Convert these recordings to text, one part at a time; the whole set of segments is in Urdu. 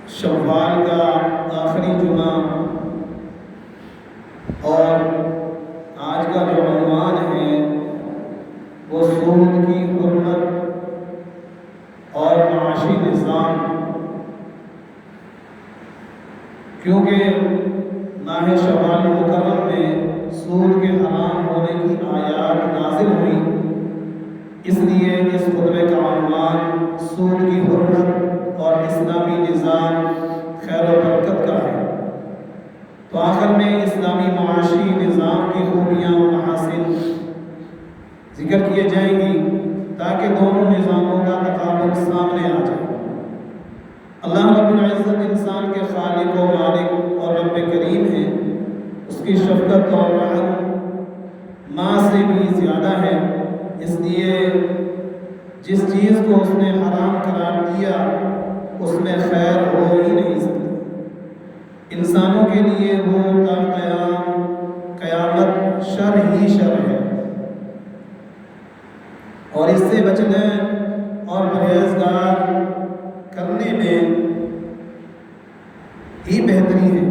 شوال کا آخری جمعہ اور آج کا جو عنوان ہے وہ سود کی حرمت اور معاشی نظام، کیونکہ ماہ شوال مکرم میں سود کے حرام ہونے کی آیات نازل ہوئی، اس لیے اس خطبے کا عنوان سود کی حرمت اور اسلامی نظام خیر و برکت کا ہے۔ تو آخر میں اسلامی معاشی نظام کی خوبیاں و محاسن ذکر کیے جائیں گی تاکہ دونوں نظاموں کا تقابل سامنے آ جائے۔ اللہ رب العزت انسان کے خالق و مالک اور رب کریم ہے، اس کی شفقت اور رحم ماں سے بھی زیادہ ہے، اس لیے جس چیز کو اس نے حرام قرار دیا اس میں خیر ہو ہی نہیں سکتی۔ انسانوں کے لیے وہ تا قیامت شر ہی شر ہے، اور اس سے بچنے اور پرہیزگار کرنے میں ہی بہتری ہے۔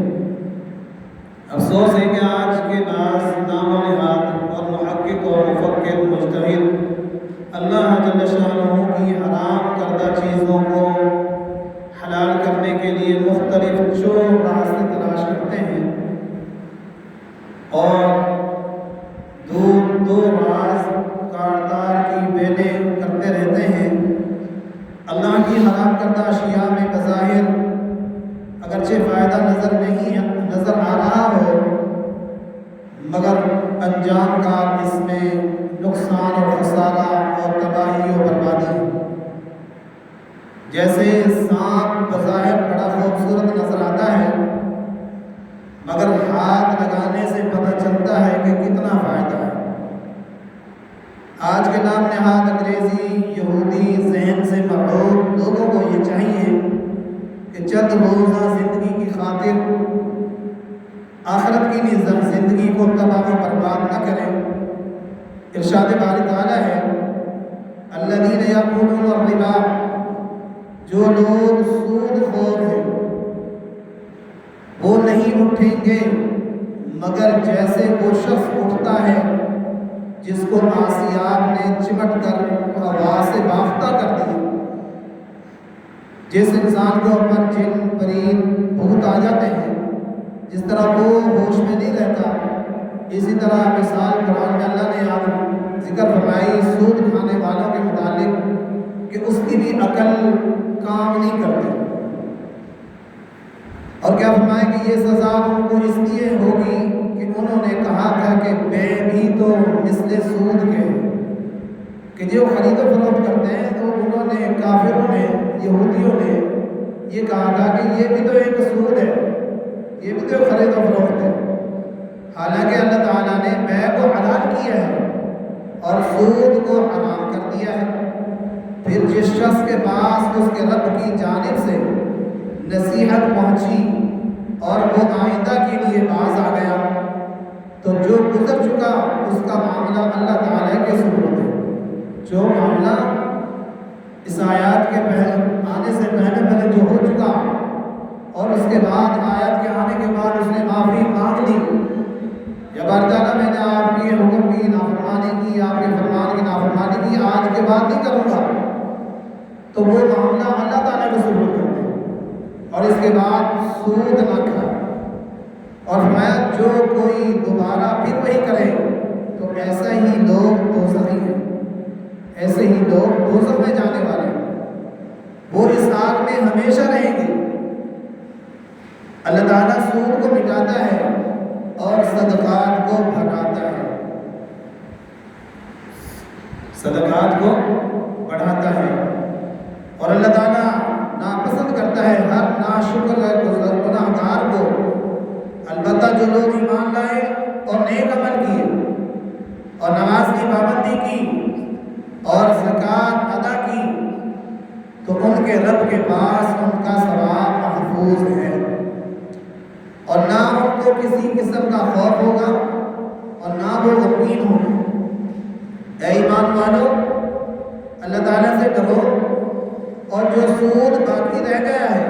افسوس ہے کہ آج کے بعض نام و نہاد اور محقق اور مفکر مجتہد اللہ جل شانہ کی حرام کردہ چیزوں کو حلال کرنے کے لیے مختلف چور راستے تلاش کرتے ہیں اور دو راز کاردار کی بیلیں کرتے رہتے ہیں۔ اللہ کی حرام کردہ اشیاء میں بظاہر اگرچہ فائدہ نظر آ رہا ہو، مگر انجام کار اس میں نقصان اور خسارہ اور تباہی و بربادی ہے۔ جیسے سانپ بظاہر بڑا خوبصورت نظر آتا ہے، مگر ہاتھ لگانے سے پتہ چلتا ہے کہ کتنا فائدہ ہے۔ آج کے نام نہاد انگریزی یہودی ذہن سے مرعوب لوگوں کو یہ چاہیے کہ چند روزہ زندگی کی خاطر آخرت کی زندگی کو تباہ و برباد نہ کریں۔ ارشاد باری تعالیٰ ہے، الذین یأکلون الربا، جو لوگ سود خور ہیں وہ نہیں اٹھیں گے مگر جیسے وہ شخص اٹھتا ہے جس کو آسیاب نے چمٹ کر ہوا سے باختہ کر دیا۔ جس انسان کو پر جن پرید بھوت آ جاتے ہیں، جس طرح وہ ہوش میں نہیں رہتا، اسی طرح مثال قرآن میں اللہ نے آپ ذکر فرمائی سود کھانے والوں کے متعلق کہ اس کی بھی عقل کام نہیں کرتی، اور کیا فرمایا کہ یہ سزا ان کو اس لیے ہوگی کہ انہوں نے کہا تھا کہ بے بھی تو مثل سود کے، کہ جو خرید و فروخت کرتے ہیں تو انہوں نے کافروں نے یہودیوں نے یہ کہا تھا کہ یہ بھی تو ایک سود ہے، یہ بھی تو خرید و فروخت ہے۔ حالانکہ اللہ تعالیٰ نے بیع کو حلال کیا ہے اور سود کو حرام کر دیا ہے۔ پھر جس شخص کے پاس اس کے رب کی جانب سے نصیحت پہنچی اور وہ آئندہ کے لیے باز آ گیا تو جو گزر چکا اس کا معاملہ اللہ تعالیٰ کے سپرد ہے۔ جو معاملہ اس آیات کے آنے سے پہلے جو ہو چکا اور اس کے بعد آیات کے آنے کے بعد اس نے معافی مانگ لی، یا بار تعالیٰ میں نے آپ کے حکم کی نافرمانی کی، آپ کے فرمان کی نافرمانی کی، آج کے بعد نہیں کروں گا، تو وہ معاملہ اللہ تعالیٰ کو سپرد کر دے اور اس کے بعد سود نہ کھائے۔ اور فرمایا جو کوئی دوبارہ پھر وہی کرے تو ایسا ہی لوگ دوزخی ہیں، ایسے ہی لوگ دوزخ میں جانے والے ہیں، وہ اس آگ میں ہمیشہ رہیں گے۔ اللہ تعالیٰ سود کو مٹاتا ہے اور صدقات کو بڑھاتا ہے، صدقات کو بڑھاتا ہے، اور اللہ تعالیٰ ناپسند کرتا ہے ہر ناشکر گنہگار کو۔ البتہ جو لوگ ایمان لائے اور نیک عمل کیے اور نماز کی پابندی کی اور زکوٰۃ ادا کی تو ان کے رب کے پاس ان کا ثواب محفوظ ہے، اور نہ ان کو کسی قسم کا خوف ہوگا اور نہ وہ غمگین ہوں گے۔ اے ایمان والو، اللہ تعالیٰ سے ڈرو اور جو سود باقی رہ گیا ہے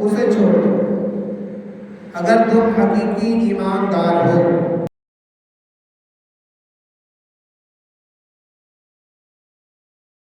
اسے چھوڑ دو۔ اگر تم حقیقی ایماندار ہو